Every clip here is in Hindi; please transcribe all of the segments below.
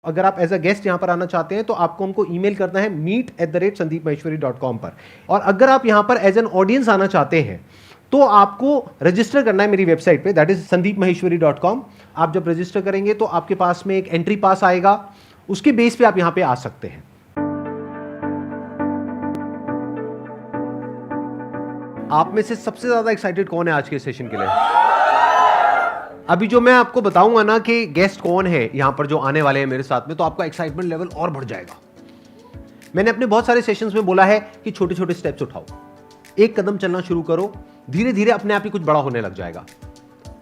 अगर आप एज अ गेस्ट यहां पर आना चाहते हैं तो आपको हमको ईमेल करना है meet@sandeepmaheshwari.com पर। और अगर आप यहां पर एज एन ऑडियंस आना चाहते हैं तो आपको रजिस्टर करना है मेरी वेबसाइट पे, दैट इज sandeepmaheshwari.com। आप जब रजिस्टर करेंगे तो आपके पास में एक एंट्री पास आएगा, उसके बेस पे आप यहां पे आ सकते हैं। आप में से सबसे ज्यादा एक्साइटेड कौन है आज के सेशन के लिए? अभी जो मैं आपको बताऊंगा ना कि गेस्ट कौन है यहां पर जो आने वाले हैं मेरे साथ में, तो आपका एक्साइटमेंट लेवल और बढ़ जाएगा। मैंने अपने बहुत सारे सेशंस में बोला है कि छोटे छोटे स्टेप्स उठाओ, एक कदम चलना शुरू करो, धीरे धीरे अपने आप ही कुछ बड़ा होने लग जाएगा।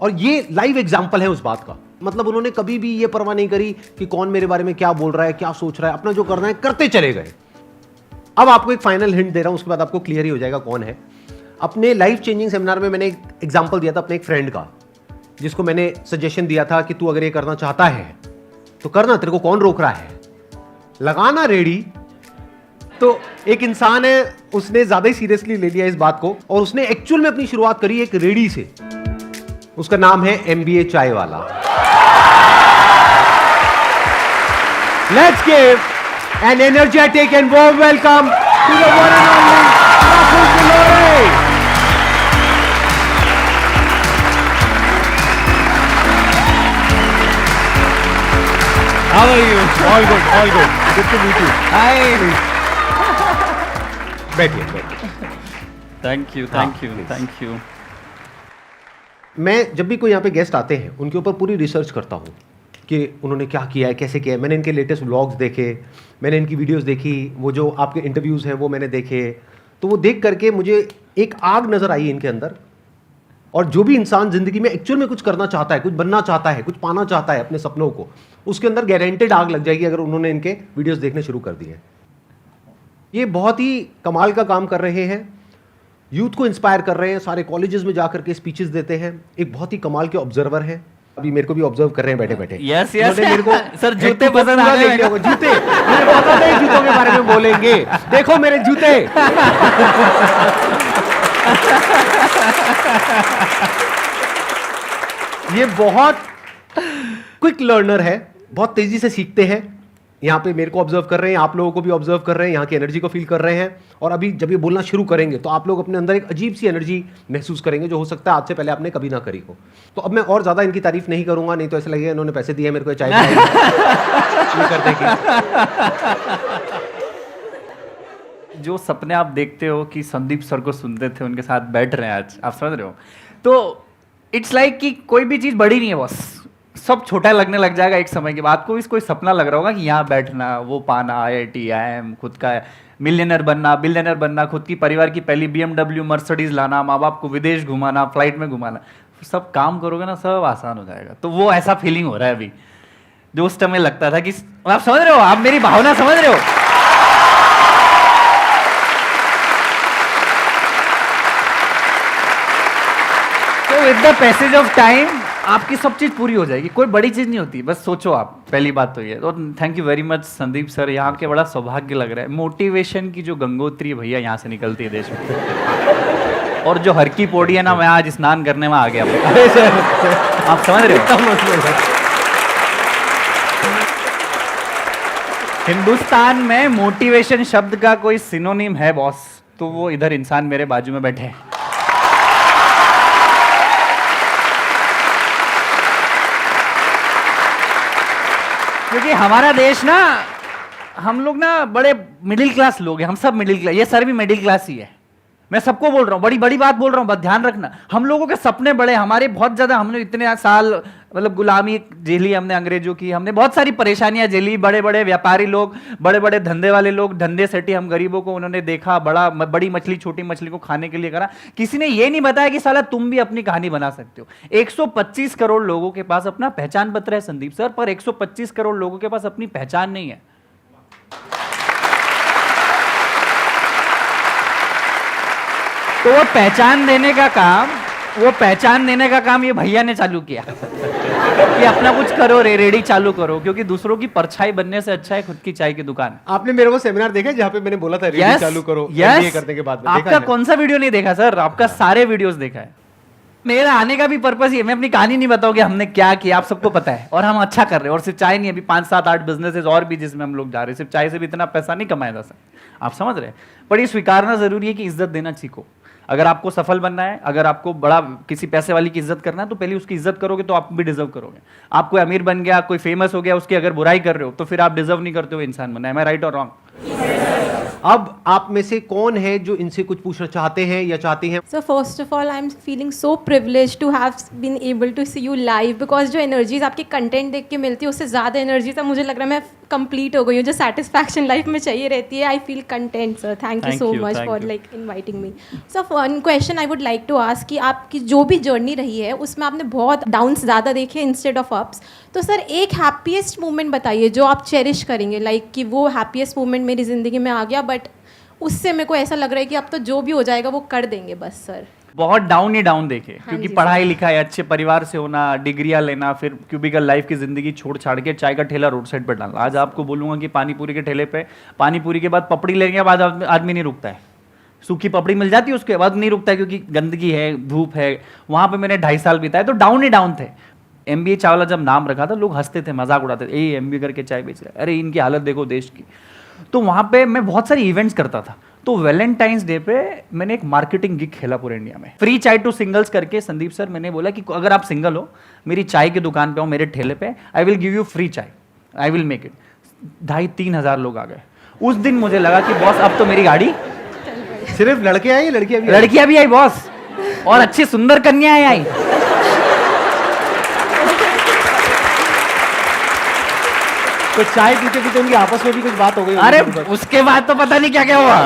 और ये लाइव एग्जाम्पल है उस बात का। मतलब उन्होंने कभी भी ये परवाह नहीं करी कि कौन मेरे बारे में क्या बोल रहा है, क्या सोच रहा है, अपना जो करना है करते चले गए। अब आपको एक फाइनल हिंट दे रहा हूं, उसके बाद आपको क्लियर ही हो जाएगा कौन है। अपने लाइफ चेंजिंग सेमिनार में मैंने एक एग्जाम्पल दिया था अपने एक फ्रेंड का, जिसको मैंने सजेशन दिया था कि तू अगर ये करना चाहता है तो करना, तेरे को कौन रोक रहा है, लगाना रेडी। तो एक इंसान है, उसने ज्यादा ही सीरियसली ले लिया इस बात को और उसने एक्चुअल में अपनी शुरुआत करी एक रेडी से। उसका नाम है MBA चाय वाला। Let's give an energetic and warm welcome to the one and only Rahul Kilore. How are you? All good, all good. Good to meet you. Hi. बैठिए, बैठिए। Thank you, हाँ, thank you, please. thank you. मैं जब भी कोई यहाँ पे गेस्ट आते हैं उनके ऊपर पूरी रिसर्च करता हूँ कि उन्होंने क्या किया है, कैसे किया है। मैंने इनके लेटेस्ट व्लॉग्स देखे, मैंने इनकी वीडियोस देखी, वो जो आपके इंटरव्यूज़ हैं वो मैंने देखे। तो वो देख करके मुझे एक आग नज़र आई इनके अंदर। और जो भी इंसान ज़िंदगी में एक्चुअल में कुछ करना चाहता है, कुछ बनना चाहता है, कुछ पाना चाहता है अपने सपनों को, उसके अंदर गारंटेड आग लग जाएगी अगर उन्होंने इनके वीडियोस देखने शुरू कर दिए। ये बहुत ही कमाल का काम कर रहे हैं, यूथ को इंस्पायर कर रहे हैं, सारे कॉलेजेस में जाकर के स्पीचेस देते हैं। एक बहुत ही कमाल के ऑब्जर्वर हैं, अभी मेरे को भी ऑब्जर्व कर रहे हैं बैठे बैठे। Yes, yes. मेरे को सर, जूते पसंद आ गए। जूते मुझे पता नहीं जूतों के बारे में बोलेंगे। देखो मेरे जूते। ये बहुत क्विक लर्नर है, बहुत तेजी से सीखते हैं। यहाँ पे मेरे को ऑब्जर्व कर रहे हैं, आप लोगों को भी ऑब्जर्व कर रहे हैं, यहाँ की एनर्जी को फील कर रहे हैं। और अभी जब ये बोलना शुरू करेंगे तो आप लोग अपने अंदर एक अजीब सी एनर्जी महसूस करेंगे जो हो सकता है आज से पहले आपने कभी ना करी हो। तो अब मैं और ज्यादा इनकी तारीफ नहीं करूंगा, नहीं तो ऐसा लगेगा इन्होंने पैसे दिए मेरे को चाय करने की। जो सपने आप देखते हो कि संदीप सर को सुनते थे, उनके साथ बैठ रहे हैं आज, आप समझ रहे हो? तो इट्स लाइक कि कोई भी चीज़ बड़ी नहीं है, बस सब छोटा लगने लग जाएगा एक समय के बाद। कोई सपना लग रहा होगा कि यहाँ बैठना, वो पाना, IIT, IIM, खुद का मिलियनर बनना, बिलियनर बनना, खुद की परिवार की पहली BMW मर्सिडीज लाना, माँ बाप को विदेश घुमाना, फ्लाइट में घुमाना, सब काम करोगे ना, सब आसान हो जाएगा। तो वो ऐसा फीलिंग हो रहा है अभी, जो उस समय लगता था कि आप समझ रहे हो, आप मेरी भावना समझ रहे हो। तो with the passage of time आपकी सब चीज पूरी हो जाएगी। कोई बड़ी चीज नहीं होती, बस सोचो आप। पहली बात तो ये। तो thank you very much Sandeep sir, यहाँ के बड़ा सौभाग्य लग रहा है। मोटिवेशन की जो गंगोत्री भैया यहाँ से निकलती है देश में, और जो हर की पौड़ी है ना, मैं आज स्नान करने में आ गया। आप समझ रहे हो? हिंदुस्तान में मोटिवेशन शब्द का कोई सिनोनिम है बॉस, तो वो इधर इंसान मेरे बाजू में बैठे हैं। क्योंकि हमारा देश ना, हम लोग ना बड़े मिडिल क्लास लोग हैं, हम सब मिडिल क्लास, ये सर भी मिडिल क्लास ही है। मैं सबको बोल रहा हूँ, बड़ी बड़ी बात बोल रहा हूँ, बस ध्यान रखना। हम लोगों के सपने बड़े, हमारे बहुत ज्यादा, हमने इतने साल मतलब गुलामी झेली हमने अंग्रेजों की, हमने बहुत सारी परेशानियां झेली। बड़े बड़े व्यापारी लोग, बड़े बड़े धंधे वाले लोग धंधे सेठी, हम गरीबों को उन्होंने देखा, बड़ी मछली छोटी मछली को खाने के लिए करा। किसी ने ये नहीं बताया कि साला तुम भी अपनी कहानी बना सकते हो। 125 करोड़ लोगों के पास अपना पहचान पत्र है संदीप सर, पर 125 करोड़ लोगों के पास अपनी पहचान नहीं है। तो वो पहचान देने का काम ये भैया ने चालू किया कि अपना कुछ करो, रेडी चालू करो, क्योंकि दूसरों की परछाई बनने से अच्छा है खुद की चाय की दुकान। आपने मेरे को सेमिनार देखा जहाँ पे मैंने बोला था रेडी चालू करो, MBA करने के बाद? आपका कौन सा वीडियो नहीं देखा सर? आपका सारे वीडियोस देखा है। मेरा आने का भी पर्पस ये, मैं अपनी कहानी नहीं बताऊंगी हमने क्या किया, आप सबको पता है, और हम अच्छा कर रहे हैं। और सिर्फ चाय नहीं, अभी 5-7-8 बिजनेसेस और भी जिसमें हम लोग जा रहे हैं। सिर्फ चाय से भी इतना पैसा नहीं कमाया जा सकता, आप समझ रहे हैं। पर ये स्वीकारना जरूरी है कि इज्जत देना सीखो। अगर आपको सफल बनना है, अगर आपको बड़ा किसी पैसे वाली की इज्जत करना है, तो पहले उसकी इज्जत करोगे तो आप भी डिजर्व करोगे। आप कोई अमीर बन गया, कोई फेमस हो गया, उसकी अगर बुराई कर रहे हो तो फिर आप डिजर्व नहीं करते हो इंसान बनना। एम आई राइट और रॉन्ग? अब आप में से कौन है जो इनसे कुछ पूछना चाहते हैं या चाहती हैं? So first of all, I'm feeling so privileged to have been able to see you live because जो एनर्जीज आपके कंटेंट देख के मिलती है उससे ज़्यादा एनर्जी तो मुझे लग रहा है मैं कंप्लीट हो गई हूँ। जो सेटिस्फैक्शन लाइफ में चाहिए रहती है, I feel content sir. Thank you so much for like inviting me. Sir one question I would like to ask कि आपकी जो भी जर्नी रही है उसमें आपने बहुत डाउन्स ज़्यादा देखे इंस्टेड ऑफ अप्स। तो सर एक हैप्पीएस्ट मोमेंट बताइए जो आप चेरिश करेंगे, लाइक कि वो हैप्पीएस्ट मोमेंट मेरी ज़िंदगी में आ गया बट उससे मेरे को ऐसा लग रहा है कि अब तो जो भी हो जाएगा वो कर देंगे बस सर। बहुत डाउन ही डाउन देखे, क्योंकि जी, पढ़ाई लिखाई, अच्छे परिवार से होना, डिग्रियां लेना, फिर क्यूबिकल लाइफ की जिंदगी छोड़ छाड़ के चाय का ठेला रोड साइड पर डालना। आज आपको बोलूंगा कि पानी पूरी के ठेले पे पानी पूरी के बाद पपड़ी लेने के बाद आदमी नहीं रुकता है। सूखी पपड़ी मिल जाती है उसके बाद नहीं रुकता है, क्योंकि गंदगी है, धूप है। वहां पे मैंने 2.5 साल बिताए, तो डाउन ही डाउन थे। MBA चावला जब नाम रखा था लोग हंसते थे, मजाक उड़ाते थे, ये MBA करके चाय बेच रहा है, अरे इनकी हालत देखो देश की। तो वहां पे मैं बहुत सारी इवेंट्स करता था। तो वैलेंटाइंस डे पे मैंने एक मार्केटिंग गिग खेला पूरे इंडिया में, फ्री चाय टू सिंगल्स करके। संदीप सर, मैंने बोला कि अगर आप सिंगल हो, मेरी चाय की दुकान पे हो, मेरे ठेले पे, I will give you free चाय, आई विल मेक इट। 2,500-3 हज़ार लोग आ गए। उस दिन मुझे लगा कि बॉस अब तो मेरी गाड़ी। सिर्फ लड़के आए, लड़कियां भी आई बॉस, और अच्छी सुंदर कन्याएं आई। तो चाय पीते पीते उनकी आपस में भी कुछ बात हो गई? अरे उसके बाद तो पता नहीं क्या क्या हुआ।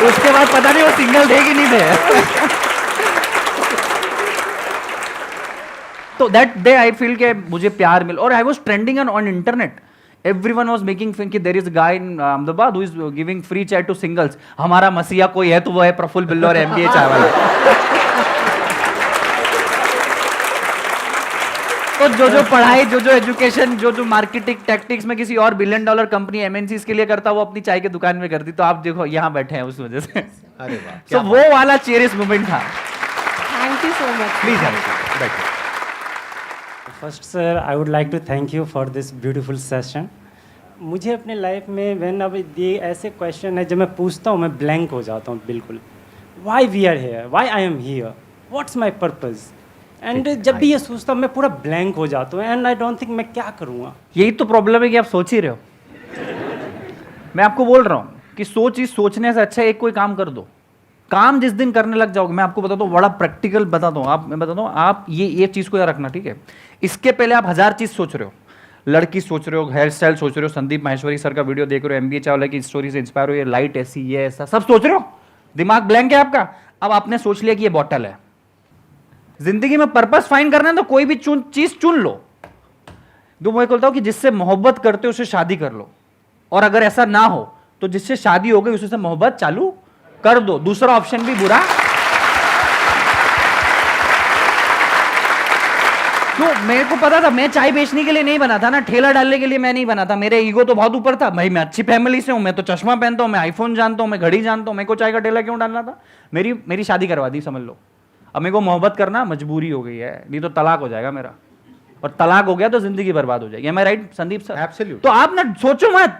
उसके बाद पता नहीं वो सिंगल थे कि नहीं थे। तो दैट डे आई फील के मुझे प्यार मिल, और I was trending on internet. Everyone was making fun कि there is a guy in Ahmedabad who is giving free chai to singles. हमारा मसीहा कोई है तो वो है प्रफुल्ल बिल्लो और MBA चाय वाला। तो जो पढ़ाई, जो एजुकेशन, जो मार्केटिंग टैक्टिक्स में किसी और $1 बिलियन कंपनी MNCs के लिए करता, वो अपनी चाय की दुकान में करती। तो आप देखो यहाँ बैठे हैं उस वजह से। अरे वाह, तो वो वाला चेरिश मोमेंट था। Thank you so much. Please बैठिए। First sir, I would like to thank you for this beautiful session. मुझे अपने लाइफ में व्हेन अब ये ऐसे क्वेश्चन है जब मैं पूछता हूँ मैं ब्लैंक हो जाता हूँ बिल्कुल। Why we are here, why I am here, what's my purpose. And जब भी ये सोचता हूँ मैं पूरा ब्लैंक हो जाता हूँ एंड आई डोंट थिंक मैं क्या करूँगा। यही तो प्रॉब्लम है कि आप सोच ही रहे हो। मैं आपको बोल रहा हूँ कि सोचने से अच्छा एक कोई काम कर दो। काम जिस दिन करने लग जाओगे, मैं आपको बताता हूँ, बड़ा प्रैक्टिकल बताता हूँ। मैं बताता हूँ, आप ये चीज़ को याद रखना, ठीक है। इसके पहले आप 1000 चीज़ सोच रहे हो, लड़की सोच रहे हो, हेयर स्टाइल सोच रहे हो, संदीप माहेश्वरी सर का वीडियो देख रहे हो, MBA चावला की स्टोरी से इंस्पायर हो, ये लाइट ऐसी, ये ऐसा, सब सोच रहे हो, दिमाग ब्लैंक है आपका। अब आपने सोच लिया कि ये बॉटल है। जिंदगी में पर्पस फाइंड करना है तो कोई भी चीज चुन लो। तो मैं बोलता हूं कि जिससे मोहब्बत करते हो उससे शादी कर लो, और अगर ऐसा ना हो तो जिससे शादी हो गई उससे मोहब्बत चालू कर दो। दूसरा ऑप्शन भी बुरा। तो मेरे को पता था मैं चाय बेचने के लिए नहीं बना था ना, ठेला डालने के लिए मैं नहीं बना था। मेरे ईगो तो बहुत ऊपर था भाई, मैं अच्छी फैमिली से हूं, मैं तो चश्मा पहनता हूं, मैं आईफोन जानता हूं, मैं घड़ी जानता हूं, मेरे को चाय का ठेला क्यों डालना था। मेरी शादी करवा दी, समझ लो। अब मेरे को मोहब्बत करना मजबूरी हो गई है, नहीं तो तलाक हो जाएगा मेरा, और तलाक हो गया तो जिंदगी बर्बाद हो जाएगी। मैं राइट संदीप सर? एब्सोल्यूट। तो आप ना सोचो मत,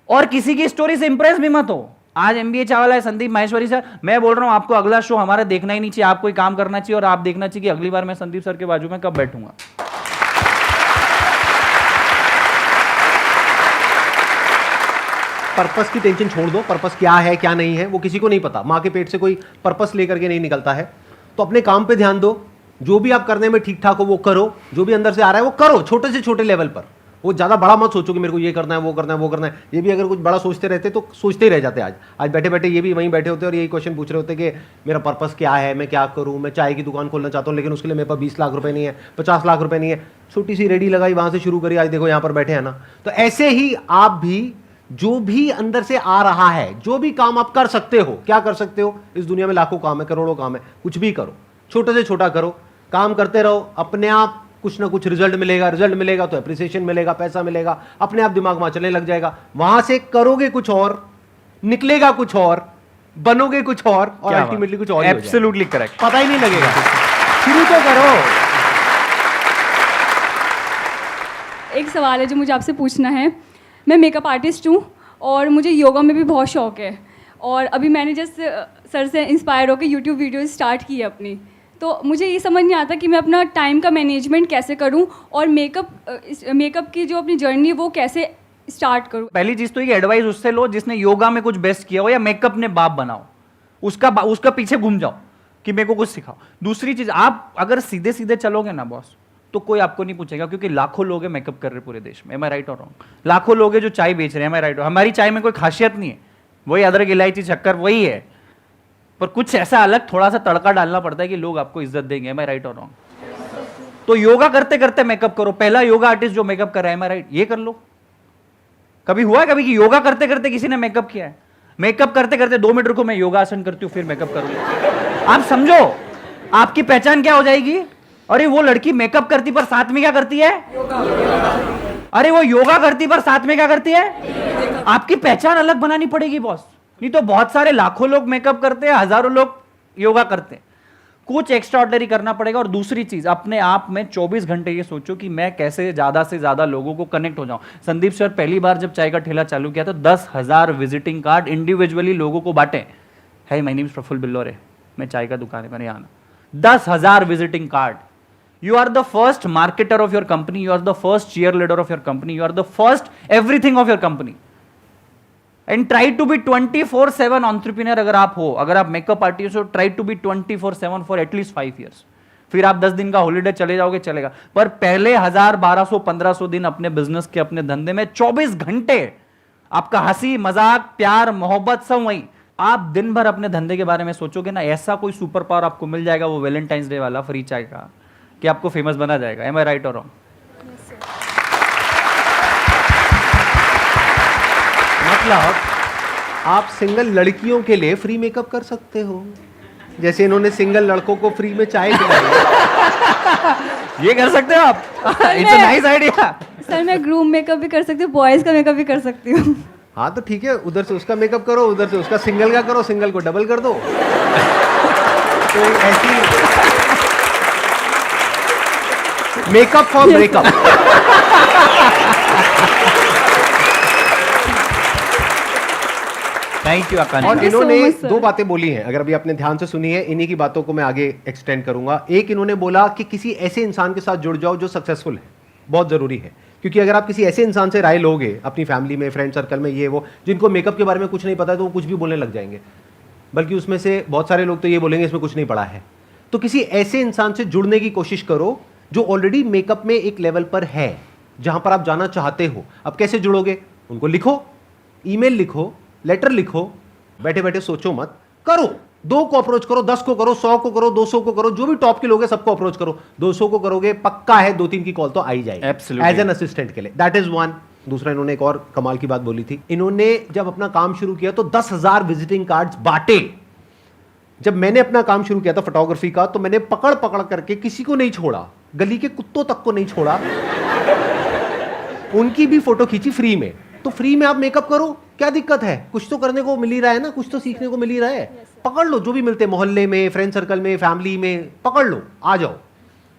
और किसी की स्टोरी से इंप्रेस भी मत हो। आज MBA चावला है, संदीप माहेश्वरी सर, मैं बोल रहा हूं आपको अगला शो हमारा देखना ही नहीं चाहिए, आपको काम करना चाहिए, और आप देखना चाहिए कि अगली बार मैं संदीप सर के बाजू में कब बैठूंगा। पर्पस की टेंशन छोड़ दो। पर्पस क्या है क्या नहीं है वो किसी को नहीं पता। माँ के पेट से कोई पर्पस लेकर के नहीं निकलता है। तो अपने काम पे ध्यान दो, जो भी आप करने में ठीक ठाक हो वो करो, जो भी अंदर से आ रहा है वो करो, छोटे से छोटे लेवल पर। वो ज़्यादा बड़ा मत सोचो कि मेरे को ये करना है, वो करना है, वो करना है। ये भी अगर कुछ बड़ा सोचते रहते तो सोचते ही रह जाते। आज बैठे बैठे ये भी वहीं बैठे होते और यही क्वेश्चन पूछ रहे होते कि मेरा पर्पस क्या है, मैं क्या करूँ, मैं चाय की दुकान खोलना चाहता हूँ लेकिन उसके लिए मेरे पास 20 लाख रुपए नहीं है, 50 लाख रुपए नहीं है। छोटी सी रेडी लगाई, वहाँ से शुरू करी, आज देखो यहाँ पर बैठे हैं ना। तो ऐसे ही आप भी, जो भी अंदर से आ रहा है, जो भी काम आप कर सकते हो, क्या कर सकते हो, इस दुनिया में लाखों काम है, करोड़ों काम है, कुछ भी करो, छोटे से छोटा करो, काम करते रहो। अपने आप कुछ ना कुछ रिजल्ट मिलेगा तो एप्रिसिएशन मिलेगा, पैसा मिलेगा, अपने आप दिमाग वहां चलने लग जाएगा। वहां से करोगे कुछ और, निकलेगा कुछ और, बनोगे कुछ और क्या बात? अल्टीमेटली कुछ और ही हो जाएगा। Absolutely correct. पता ही नहीं लगेगा। शुरू तो करो। एक सवाल है जो मुझे आपसे पूछना है। मैं मेकअप आर्टिस्ट हूँ और मुझे योगा में भी बहुत शौक है, और अभी मैंने जस्ट सर से इंस्पायर होकर यूट्यूब वीडियो स्टार्ट की है अपनी। तो मुझे ये समझ नहीं आता कि मैं अपना टाइम का मैनेजमेंट कैसे करूँ और मेकअप की जो अपनी जर्नी है वो कैसे स्टार्ट करूँ। पहली चीज तो ये एडवाइस उससे लो जिसने योगा में कुछ बेस्ट किया हो या मेकअप ने बाप बनाओ, उसका पीछे घूम जाओ कि मेरे को कुछ सिखाओ। दूसरी चीज, आप अगर सीधे सीधे चलोगे ना बॉस, तो कोई आपको नहीं पूछेगा, क्योंकि लाखों लोग हैं मेकअप कर रहे पूरे देश में। एम आई राइट और रॉन्ग? लाखों लोग हैं जो चाय बेच रहे हैं। एम आई राइट? हमारी चाय में कोई खासियत नहीं है, वही अदरक इलायची शक्कर वही है, पर कुछ ऐसा अलग थोड़ा सा तड़का डालना पड़ता है कि लोग आपको इज्जत देंगे। एम आई राइट और रॉन्ग? तो योगा करते करते मेकअप करो। पहला योगा आर्टिस्ट जो मेकअप कर रहा है, एम आई राइट? ये कर लो। कभी हुआ है कभी कि योगा करते करते किसी ने मेकअप किया है? मेकअप करते करते 2 मिनट रुको, मैं योगा आसन करती हूँ फिर मेकअप करूंगी। आप समझो आपकी पहचान क्या हो जाएगी। अरे वो लड़की मेकअप करती पर साथ में क्या करती है? अरे वो योगा करती पर साथ में क्या करती है? आपकी पहचान अलग बनानी पड़ेगी बॉस, नहीं तो बहुत सारे लाखों लोग मेकअप करते हैं, हजारों लोग योगा करते हैं। कुछ एक्स्ट्रा ऑर्डिनरी करना पड़ेगा। और दूसरी चीज, अपने आप में 24 घंटे ये सोचो कि मैं कैसे ज्यादा से ज्यादा लोगों को कनेक्ट हो जाऊं। संदीप सर पहली बार जब चाय का ठेला चालू किया तो 10,000 विजिटिंग कार्ड इंडिविजुअली लोगों को बांटे। Hi my name is Prafull Billore, मैं चाय का दुकान है, मैंने आना। 10,000 visiting card. You are the first marketer of your company. You are the first cheerleader of your company. You are the first everything of your company. And try to be 24/7 entrepreneur अगर आप हो, अगर आप मेकअप आर्टिस्ट हो, try to be 24/7 for at least 5 years. फिर आप 10 दिन का हॉलीडे चले जाओगे, चलेगा, पर पहले 1000, 1200, 1500 दिन अपने बिजनेस के, अपने धंधे में 24 घंटे आपका हंसी मजाक प्यार मोहब्बत सब वही। आप दिन भर अपने धंधे के बारे में सोचोगे ना, ऐसा कोई सुपर पावर आपको मिल जाएगा, वो वैलेंटाइंस डे वाला फ्री चाय का, कि आपको फेमस बना जाएगा। एम आई राइट और रॉन्ग? मतलब आप सिंगल लड़कियों के लिए फ्री मेकअप कर सकते हो, जैसे इन्होंने सिंगल लड़कों को फ्री में चाय पिलाई। ये कर सकते हो आप। It's a nice idea. Sir मैं ग्रूम मेकअप भी कर सकती हूँ, बॉयज़ का मेकअप भी कर सकती हूँ। हाँ तो ठीक है, उधर से उसका मेकअप करो, उधर से उसका सिंगल का करो, सिंगल को डबल कर दो। तो ऐसी makeup for breakup. Thank you Akanksha. और Thank you so इन्होंने much, sir. 2 बातें बोली हैं, अगर अभी आपने ध्यान से सुनी है, इन्हीं की बातों को मैं आगे एक्सटेंड करूंगा। एक, इन्होंने बोला कि किसी ऐसे इंसान के साथ जुड़ जाओ जो सक्सेसफुल है, बहुत जरूरी है, क्योंकि अगर आप किसी ऐसे इंसान से राय लोगे अपनी फैमिली में, फ्रेंड सर्कल में, ये वो, जिनको मेकअप के बारे में कुछ नहीं पता है, तो वो कुछ भी बोलने लग जाएंगे, बल्कि उसमें से बहुत सारे लोग तो ये बोलेंगे इसमें कुछ नहीं पड़ा है। तो किसी ऐसे इंसान से जुड़ने की कोशिश करो जो ऑलरेडी मेकअप में एक लेवल पर है, जहां पर आप जाना चाहते हो। अब कैसे जुड़ोगे? उनको लिखो, ईमेल लिखो, लेटर लिखो, बैठे बैठे सोचो मत, करो। 2 को अप्रोच करो, 10 को करो, 100 को करो, 200 को करो, जो भी टॉप के लोग हैं सबको अप्रोच करो। 200 को करोगे पक्का है 2-3 की कॉल तो आ ही जाएगी Absolutely. एज एन असिस्टेंट के लिए। That is one. दूसरा, इन्होंने एक और कमाल की बात बोली थी। इन्होंने जब अपना काम शुरू किया तो 10,000 विजिटिंग कार्ड्स बांटे। जब मैंने अपना काम शुरू किया था फोटोग्राफी का, तो मैंने पकड़ पकड़ करके किसी को नहीं छोड़ा, गली के कुत्तों तक को नहीं छोड़ा, उनकी भी फोटो खींची फ्री में। तो फ्री में आप मेकअप करो, क्या दिक्कत है? कुछ तो करने को मिल ही रहा है ना, कुछ तो सीखने को मिल ही रहा है। पकड़ लो जो भी मिलते, मोहल्ले में, फ्रेंड सर्कल में, फैमिली में, पकड़ लो, आ जाओ,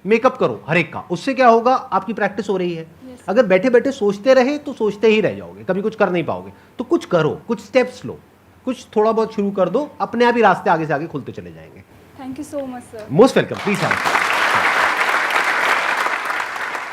मेकअप करो हर एक का। उससे क्या होगा? आपकी प्रैक्टिस हो रही है। अगर बैठे बैठे सोचते रहे तो सोचते ही रह जाओगे, कभी कुछ कर नहीं पाओगे। तो कुछ करो, कुछ स्टेप्स लो, कुछ थोड़ा बहुत शुरू कर दो, अपने आप ही रास्ते आगे से आगे खुलते चले जाएंगे। Thank you so much sir. Most welcome, please.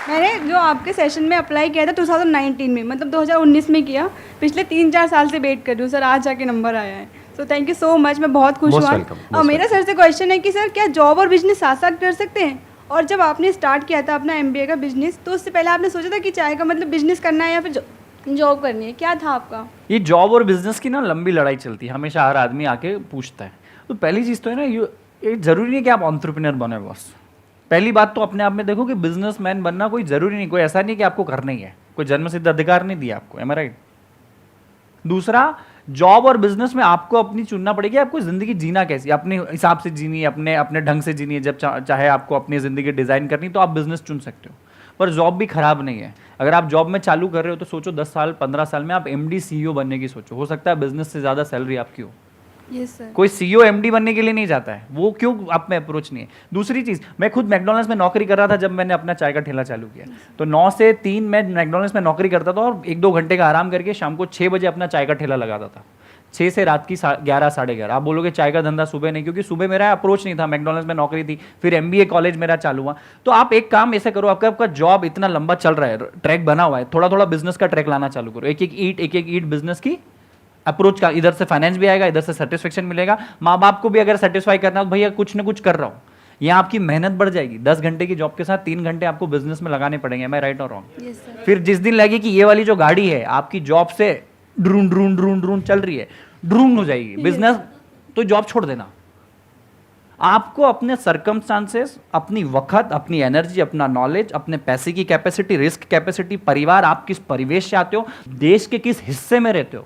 मैंने जो आपके सेशन में अप्लाई किया था 2019 में, मतलब 2019 में किया, पिछले 3-4 साल से वेट कर रही हूँ सर, आज जाके नंबर आया है। So thank you so much, मैं बहुत खुश Most हुआ। welcome, most और मेरा सर से क्वेश्चन है कि सर क्या जॉब और बिजनेस साथ साथ कर सकते हैं? और जब आपने स्टार्ट किया था अपना MBA का बिजनेस, तो उससे पहले आपने सोचा था कि चाय का मतलब बिजनेस करना है या फिर जॉब करनी है, क्या था आपका? ये जॉब और बिजनेस की ना लंबी लड़ाई चलती है, हमेशा हर आदमी आके पूछता है। तो पहली चीज़ तो है ना, ये जरूरी नहीं कि आप एंटरप्रेन्योर बने बॉस। पहली बात तो अपने आप में देखो कि बिजनेसमैन बनना कोई जरूरी नहीं, कोई ऐसा नहीं कि आपको करना ही है, कोई जन्म सिद्ध अधिकार नहीं दिया आपको। एम आई राइट? दूसरा, जॉब और बिजनेस में आपको अपनी चुनना पड़ेगी, आपको जिंदगी जीना कैसी, अपने हिसाब से जीनी है, अपने अपने ढंग से जीनी है। जब चाहे आपको अपनी जिंदगी डिजाइन करनी तो आप बिजनेस चुन सकते हो, पर जॉब भी खराब नहीं है। अगर आप जॉब में चालू कर रहे हो तो सोचो 10 साल 15 साल में आप MD CEO बनने की सोचो, हो सकता है बिजनेस से ज्यादा सैलरी आपकी हो। Yes sir. कोई सीईओ एमडी बनने के लिए नहीं जाता है, वो क्यों आप में अप्रोच नहीं है। दूसरी चीज, मैं खुद मैकडॉनल्ड्स में नौकरी कर रहा था जब मैंने अपना चाय का ठेला चालू किया, तो 9 से 3 मैं मैकडॉनल्ड्स में नौकरी करता था और 1-2 घंटे का आराम करके शाम को 6 बजे अपना चाय का ठेला लगाता था, 6 से रात की 11 साढ़े 11। आप बोलोगे चाय का धंधा सुबह नहीं, क्योंकि सुबह मेरा अप्रोच नहीं था, मैकडॉनल्ड्स में नौकरी थी, फिर एमबीए कॉलेज मेरा चालू हुआ। तो आप एक काम ऐसे करो, आपका जॉब इतना लंबा चल रहा है, ट्रैक बना हुआ है, थोड़ा थोड़ा बिजनेस का ट्रैक लाना चालू करो, एक एक ईट बिजनेस की अप्रोच का, इधर से फाइनेंस भी आएगा, इधर से सेटिस्फेक्शन मिलेगा, माँ बाप को भी अगर सेटिस्फाई करना है तो भैया कुछ ना कुछ कर रहा हूँ, यहाँ आपकी मेहनत बढ़ जाएगी। 10 घंटे की जॉब के साथ 3 घंटे आपको बिजनेस में लगाने पड़ेंगे, मैं राइट और रॉन्ग? Yes sir. फिर जिस दिन लगे कि ये वाली जो गाड़ी है आपकी जॉब से ड्रून चल रही है, ड्रून हो जाएगी बिजनेस, तो जॉब छोड़ देना। आपको अपने सर्कमस्टांसेस, अपनी वक्त, अपनी एनर्जी, अपना नॉलेज, अपने पैसे की कैपेसिटी, रिस्क कैपेसिटी, परिवार, आप किस परिवेश से आते हो, देश के किस हिस्से में रहते हो,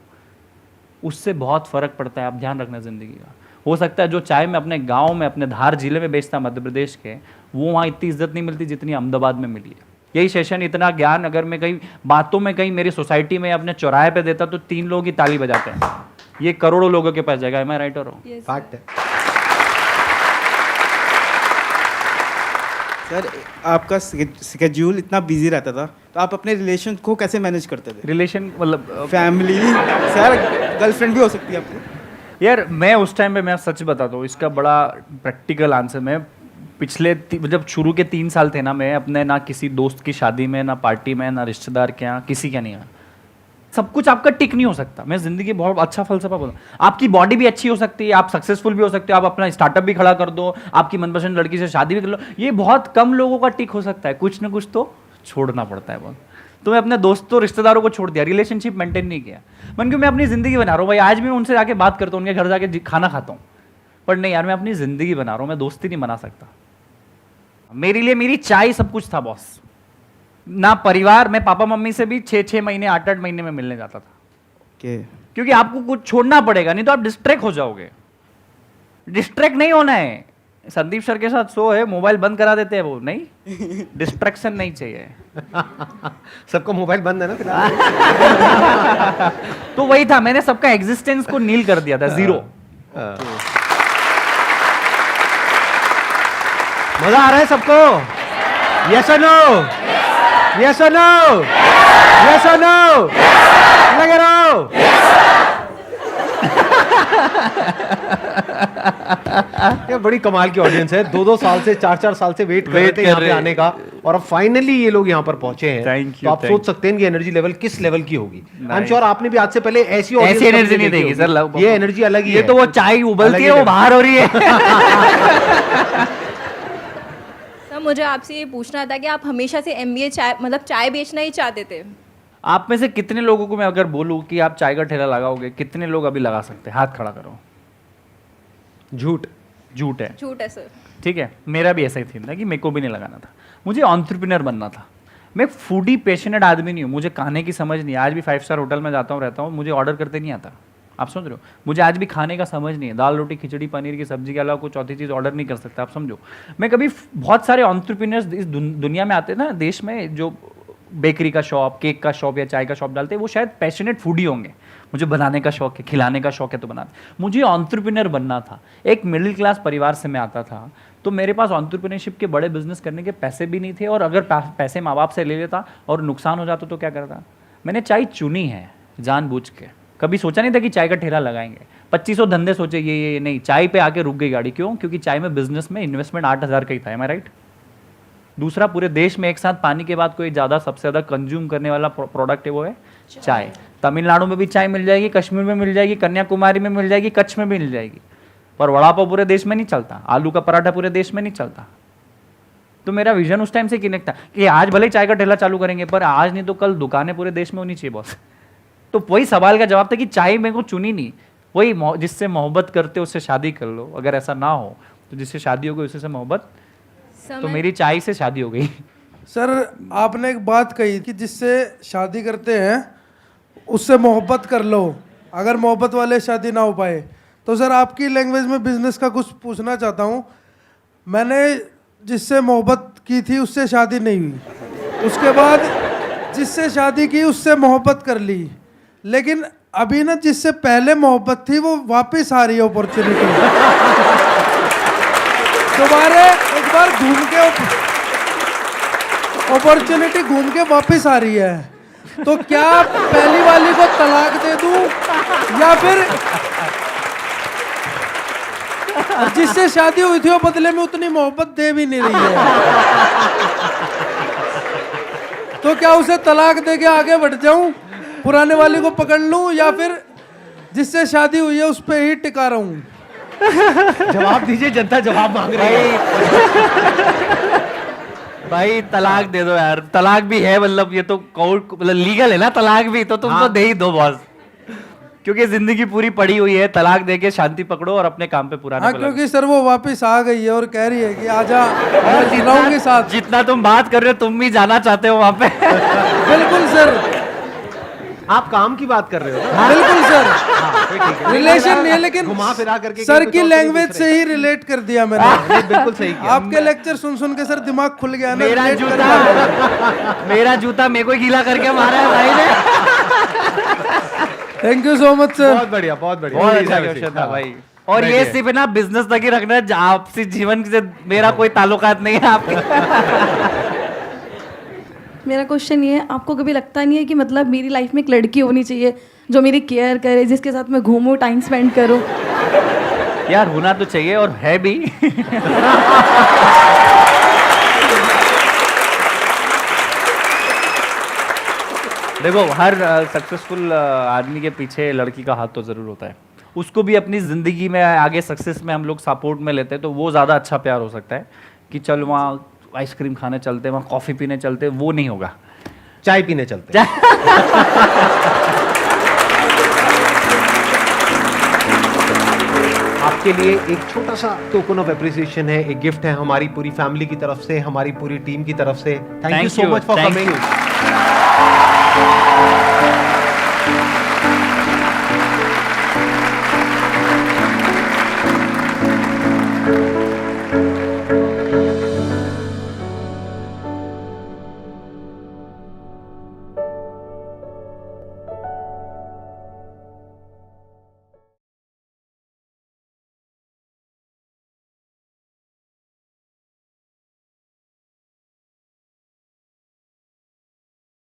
उससे बहुत फर्क पड़ता है। आप ध्यान रखना जिंदगी का। हो सकता है जो चाय मैं अपने गांव में, अपने धार जिले में बेचता मध्य प्रदेश के, वो वहाँ इतनी इज्जत नहीं मिलती जितनी अहमदाबाद में मिली है। यही सेशन, इतना ज्ञान अगर मैं कहीं बातों में कहीं मेरी सोसाइटी में अपने चौराहे पे देता तो 3 लोग ही ताली बजाते हैं, ये करोड़ों लोगों के पास जाएगा। मैं राइट और रॉन्ग? यस फैक्ट है। सर आपका स्केड्यूल इतना बिजी रहता था, तो आप अपने रिलेशन को कैसे मैनेज करते थे? रिलेशन मतलब फैमिली, सर गर्लफ्रेंड भी हो सकती है आपको। यार मैं उस टाइम पे, मैं सच बताता हूँ, इसका बड़ा प्रैक्टिकल आंसर, मैं पिछले जब शुरू के 3 साल थे ना, मैं अपने ना किसी दोस्त की शादी में, ना पार्टी में, ना रिश्तेदार के यहाँ, किसी के नहीं आया। सब कुछ आपका टिक नहीं हो सकता। मैं जिंदगी बहुत अच्छा फलसफा बोलूँ, आपकी बॉडी भी अच्छी हो सकती है, आप सक्सेसफुल भी हो सकते हो, आप अपना स्टार्टअप भी खड़ा कर दो, आपकी मनपसंद लड़की से शादी भी कर लो, ये बहुत कम लोगों का टिक हो सकता है। कुछ ना कुछ तो छोड़ना पड़ता है बहुत। तो मैं अपने दोस्तों रिश्तेदारों को छोड़ दिया, रिलेशनशिप मेंटेन नहीं किया। मन क्यों, मैं अपनी जिंदगी बना रहा हूँ भाई, आज भी मैं उनसे जाके बात करता हूँ, उनके घर जाके खाना खाता हूँ, पर नहीं यार मैं अपनी जिंदगी बना रहा हूँ, मैं दोस्ती नहीं बना सकता। मेरे लिए मेरी चाय सब कुछ था बॉस। ना परिवार, मैं पापा मम्मी से भी 6-6 महीने 8-8 महीने में मिलने जाता था, क्योंकि आपको कुछ छोड़ना पड़ेगा, नहीं तो आप डिस्ट्रैक्ट हो जाओगे। डिस्ट्रैक्ट नहीं होना है। संदीप सर के साथ शो है, मोबाइल बंद करा देते हैं वो, नहीं, डिस्ट्रैक्शन नहीं चाहिए। सबका मोबाइल बंद है ना फिलहाल। तो वही था, मैंने सबका एग्जिस्टेंस को नील कर दिया था, 0। मजा आ रहा है सबको? यस और नो? यस और नो? यस और नो? लगे रहो। ये बड़ी कमाल की ऑडियंस है, 2-2 साल से 4-4 साल से वेट कर रहे थे यहाँ पे आने का, और अब फाइनली ये लोग यहाँ पर पहुंचे हैं। Thank you, तो आप thank सोच सकते हैं कि एनर्जी लेवल किस लेवल की होगी। आई एम श्योर आपने भी आज से पहले ऐसी एनर्जी नहीं देगी सर, ये एनर्जी अलग ही ये है। तो वो चाय उबलती है, वो बाहर हो रही है। सर मुझे आपसे ये पूछना था कि आप हमेशा से एमबीए चाय मतलब चाय बेचना ही चाहते थे? आप में से कितने लोगों को मैं अगर बोलूं कि आप चाय का ठेला लगाओगे, कितने लोग अभी लगा सकते हैं? हाथ खड़ा करो। झूठ है। झूठ है सर। ठीक है, मेरा भी ऐसा ही थी ना कि मेरे को भी नहीं लगाना था, मुझे एंटरप्रेन्योर बनना था। मैं फूडी पैशनेट आदमी नहीं हूँ, मुझे खाने की समझ नहीं है। आज भी 5 स्टार होटल में जाता हूँ, रहता हूँ, मुझे ऑर्डर करते नहीं आता। आप समझ रहे हो? मुझे आज भी खाने का समझ नहीं है, दाल रोटी खिचड़ी पनीर की सब्जी के अलावा कुछ चौथी चीज़ ऑर्डर नहीं कर सकता। आप समझो, मैं कभी, बहुत सारे एंटरप्रेन्योर्स इस दुनिया में आते हैं ना, देश में, जो बेकरी का शॉप, केक का शॉप या चाय का शॉप डालते हैं, वो शायद पैशनेट फूडी होंगे। मुझे बनाने का शौक है, खिलाने का शौक है, तो बनाते। मुझे एंटरप्रेन्योर बनना था। एक मिडिल क्लास परिवार से मैं आता था, तो मेरे पास एंटरप्रेन्योरशिप के बड़े बिजनेस करने के पैसे भी नहीं थे, और अगर पैसे माँ बाप से ले लेता और नुकसान हो जाता तो क्या करता। मैंने चाय चुनी है जानबूझ के, कभी सोचा नहीं था कि चाय का ठेला लगाएंगे। 2500 धंधे सोचे, ये नहीं, चाय पे आके रुक गई गाड़ी। क्यों? क्योंकि चाय में बिजनेस में इन्वेस्टमेंट 8000 का ही था। एम आई राइट? दूसरा, पूरे देश में एक साथ पानी के बाद कोई ज़्यादा सबसे ज़्यादा कंज्यूम करने वाला प्रोडक्ट है, वो है चाय। तमिलनाडु में भी चाय मिल जाएगी, कश्मीर में मिल जाएगी, कन्याकुमारी में मिल जाएगी, कच्छ में भी मिल जाएगी, पर वड़ा पाव पूरे देश में नहीं चलता, आलू का पराठा पूरे देश में नहीं चलता। तो मेरा विजन उस टाइम से कनेक्ट था कि आज भले चाय का ठेला चालू करेंगे, पर आज नहीं तो कल दुकानें पूरे देश में होनी चाहिए बॉस। तो वही सवाल का जवाब था कि चाय मेरे को चुनी नहीं, वही जिससे मोहब्बत करते उससे शादी कर लो। अगर ऐसा ना हो तो जिससे शादी हो गई उसी से मोहब्बत, तो मेरी चाय से शादी हो गई। सर आपने एक बात कही कि जिससे शादी करते हैं उससे मोहब्बत कर लो, अगर मोहब्बत वाले शादी ना हो पाए। तो सर आपकी लैंग्वेज में बिजनेस का कुछ पूछना चाहता हूँ। मैंने जिससे मोहब्बत की थी उससे शादी नहीं हुई, उसके बाद जिससे शादी की उससे मोहब्बत कर ली, लेकिन अभी ना जिससे पहले मोहब्बत थी वो वापस आ रही है अपॉर्चुनिटी। दोबारा एक बार घूम के अपॉर्चुनिटी घूम के वापस आ रही है, तो क्या पहली वाली को तलाक दे दूं या फिर जिससे शादी हुई थी वो बदले में उतनी मोहब्बत दे भी नहीं रही है, तो क्या उसे तलाक दे के आगे बढ़ जाऊं, पुराने वाली को पकड़ लूं, या फिर जिससे शादी हुई है उस पे ही टिका रहूं? जवाब दीजिए, जनता जवाब मांग रही है। भाई तलाक दे दो यार, तलाक भी है मतलब ये तो कोर्ट मतलब लीगल है ना तलाक भी, तो तुम तो दे ही दो बॉस, क्योंकि जिंदगी पूरी पड़ी हुई है, तलाक दे के शांति पकड़ो और अपने काम पे पुराने हाँ, क्योंकि सर वो वापस आ गई है और कह रही है कि आजा मैं जी रहा हूं के साथ। जितना तुम बात कर रहे हो तुम भी जाना चाहते हो वहां पे। बिल्कुल सर, आप काम की बात कर रहे हो? बिल्कुल सर, फिर ठीक है। रिलेशन नहीं है, लेकिन घुमा फिरा करके सर कुछ की और लैंग्वेज दूसरे। से ही रिलेट कर दिया मैंने। नहीं, बिल्कुल सही किया। आपके लेक्चर सुन सुन के सर दिमाग खुल गया ना, मेरा relate कर जूता दिया। मेरा जूता मेरे को ही गीला करके मारा है भाई ने। Thank you so much sir. बहुत बढ़िया, बहुत बढ़िया। बहुत अच्छा वैसे। क्वेश्चन था हाँ। भाई। और ये बैठिए। सिर्फ ना बिजनेस तक ही रखना है, आपसी जीवन से मेरा कोई ताल्लुकात नहीं है आपके। मेरा क्वेश्चन ये है, आपको कभी लगता नहीं है कि मतलब मेरी लाइफ में एक लड़की होनी चाहिए जो मेरी केयर करे, जिसके साथ मैं घूमूं, टाइम स्पेंड करूं? यार होना तो चाहिए और है भी। देखो हर सक्सेसफुल आदमी के पीछे लड़की का हाथ तो जरूर होता है, उसको भी अपनी जिंदगी में आगे सक्सेस में हम लोग सपोर्ट में लेते हैं, तो वो ज़्यादा अच्छा प्यार हो सकता है कि चल वहाँ आइसक्रीम खाने चलते, वहाँ कॉफ़ी पीने चलते, वो नहीं होगा। चाय पीने चलते हैं। आपके लिए एक छोटा सा टोकन ऑफ एप्रिसिएशन है, एक गिफ्ट है हमारी पूरी फैमिली की तरफ से, हमारी पूरी टीम की तरफ से। Thank you so much for coming.